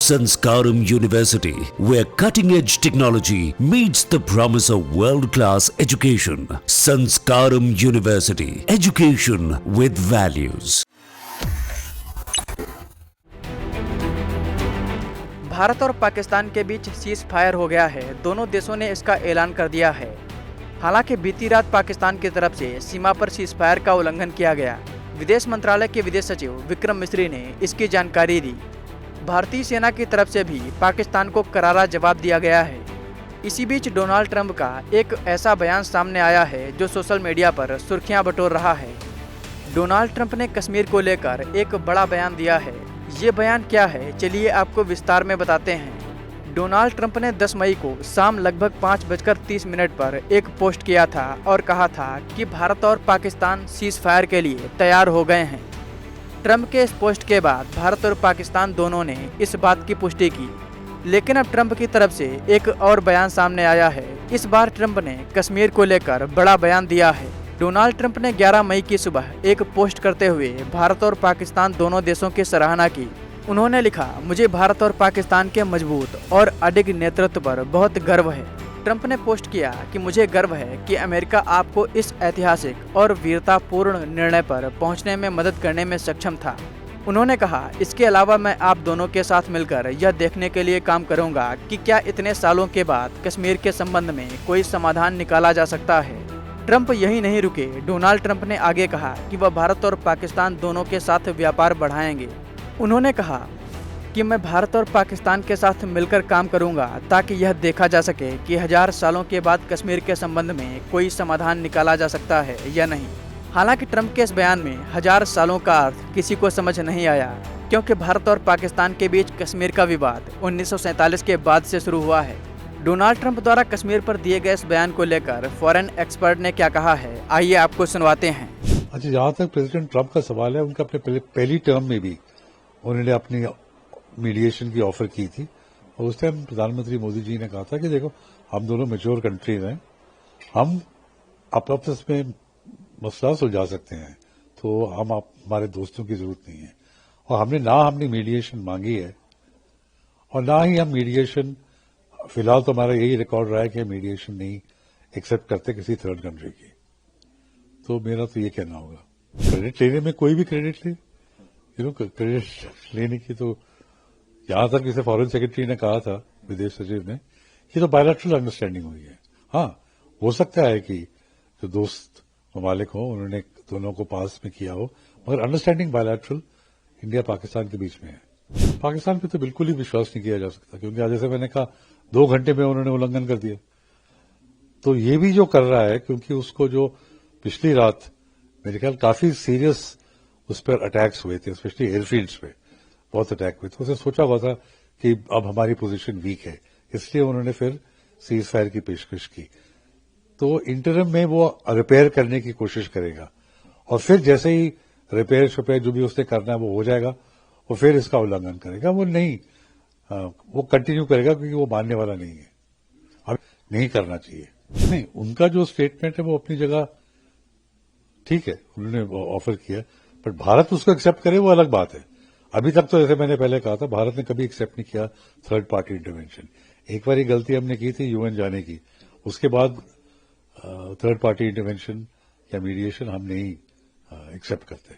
Sanskaram University, where cutting-edge technology meets the promise of world-class education. Sanskaram University, education with values. Bharat और पाकिस्तान के बीच cease fire हो गया है। दोनों देशों ने इसका ऐलान कर दिया है। हालांकि बीती रात पाकिस्तान की तरफ से सीमा पर सीज फायर का उल्लंघन किया गया। विदेश मंत्रालय के विदेश सचिव विक्रम मिस्री ने इसकी जानकारी दी। भारतीय सेना की तरफ से भी पाकिस्तान को करारा जवाब दिया गया है। इसी बीच डोनाल्ड ट्रंप का एक ऐसा बयान सामने आया है जो सोशल मीडिया पर सुर्खियां बटोर रहा है। डोनाल्ड ट्रंप ने कश्मीर को लेकर एक बड़ा बयान दिया है। ये बयान क्या है, चलिए आपको विस्तार में बताते हैं। डोनाल्ड ट्रंप ने 10 मई को शाम लगभग 5:30 पर एक पोस्ट किया था और कहा था कि भारत और पाकिस्तान सीज फायर के लिए तैयार हो गए हैं। ट्रंप के इस पोस्ट के बाद भारत और पाकिस्तान दोनों ने इस बात की पुष्टि की, लेकिन अब ट्रंप की तरफ से एक और बयान सामने आया है। इस बार ट्रंप ने कश्मीर को लेकर बड़ा बयान दिया है। डोनाल्ड ट्रंप ने 11 मई की सुबह एक पोस्ट करते हुए भारत और पाकिस्तान दोनों देशों की सराहना की। उन्होंने लिखा, मुझे भारत और पाकिस्तान के मजबूत और अडिग नेतृत्व पर बहुत गर्व है। ट्रंप ने पोस्ट किया कि मुझे गर्व है कि अमेरिका आपको इस ऐतिहासिक और वीरतापूर्ण निर्णय पर पहुंचने में मदद करने में सक्षम था। उन्होंने कहा, इसके अलावा मैं आप दोनों के साथ मिलकर यह देखने के लिए काम करूंगा कि क्या इतने सालों के बाद कश्मीर के संबंध में कोई समाधान निकाला जा सकता है। ट्रंप यही नहीं रुके। डोनाल्ड ट्रंप ने आगे कहा कि वह भारत और पाकिस्तान दोनों के साथ व्यापार बढ़ाएंगे। उन्होंने कहा कि मैं भारत और पाकिस्तान के साथ मिलकर काम करूंगा ताकि यह देखा जा सके कि 1000 सालों के बाद कश्मीर के संबंध में कोई समाधान निकाला जा सकता है या नहीं। हालांकि ट्रंप के इस बयान में 1000 सालों का अर्थ किसी को समझ नहीं आया, क्योंकि भारत और पाकिस्तान के बीच कश्मीर का विवाद 1947 के बाद से शुरू हुआ है। डोनाल्ड ट्रंप द्वारा कश्मीर पर दिए गए इस बयान को लेकर फॉरेन एक्सपर्ट ने क्या कहा है, आइए आपको सुनवाते हैं। अच्छा, जहाँ तक प्रेसिडेंट ट्रंप का सवाल है, उनका अपने पहली टर्म में भी उन्होंने अपनी मीडिएशन की ऑफर की थी और उस टाइम प्रधानमंत्री मोदी जी ने कहा था कि देखो, हम दोनों मेच्योर कंट्रीज हैं, हम आपस में मसला सुलझा सकते हैं, तो हम हमारे दोस्तों की जरूरत नहीं है। और हमने मीडिएशन मांगी है और ना ही हम मीडिएशन, फिलहाल तो हमारा यही रिकॉर्ड रहा है कि मीडिएशन नहीं एक्सेप्ट करते किसी थर्ड कंट्री की। तो मेरा तो ये कहना होगा, क्रेडिट लेने में कोई भी क्रेडिट ले, क्रेडिट लेने की तो यहां तक जैसे फॉरेन सेक्रेटरी ने कहा था, विदेश सचिव ने, ये तो बायलैटरल अंडरस्टैंडिंग हुई है। हाँ, हो सकता है कि जो दोस्त ममालिक हो उन्होंने दोनों को पास में किया हो, मगर अंडरस्टैंडिंग बायलैटरल इंडिया पाकिस्तान के बीच में है। पाकिस्तान पे तो बिल्कुल ही विश्वास नहीं किया जा सकता, क्योंकि आज जैसे मैंने कहा 2 घंटे में उन्होंने उल्लंघन कर दिया। तो ये भी जो कर रहा है, क्योंकि उसको जो पिछली रात मेरे ख्याल काफी सीरियस उस पर अटैक्स हुए थे, स्पेशली एयरफील्ड्स पे बहुत अटैक हुए थे। उसे सोचा हुआ था कि अब हमारी पोजीशन वीक है, इसलिए उन्होंने फिर सीज फायर की पेशकश की। तो इंटरम में वो रिपेयर करने की कोशिश करेगा और फिर जैसे ही रिपेयर जो भी उसने करना है वो हो जाएगा, वो फिर इसका उल्लंघन करेगा। वो नहीं, वो कंटिन्यू करेगा, क्योंकि वो मानने वाला नहीं है। अब नहीं करना चाहिए। नहीं, उनका जो स्टेटमेंट है वो अपनी जगह ठीक है, उन्होंने ऑफर किया, बट भारत उसको एक्सेप्ट करे वो अलग बात है। अभी तक तो जैसे मैंने पहले कहा था, भारत ने कभी एक्सेप्ट नहीं किया थर्ड पार्टी इंटरवेंशन। एक बार ये गलती हमने की थी यूएन जाने की, उसके बाद थर्ड पार्टी इंटरवेंशन या मीडिएशन हम नहीं एक्सेप्ट करते।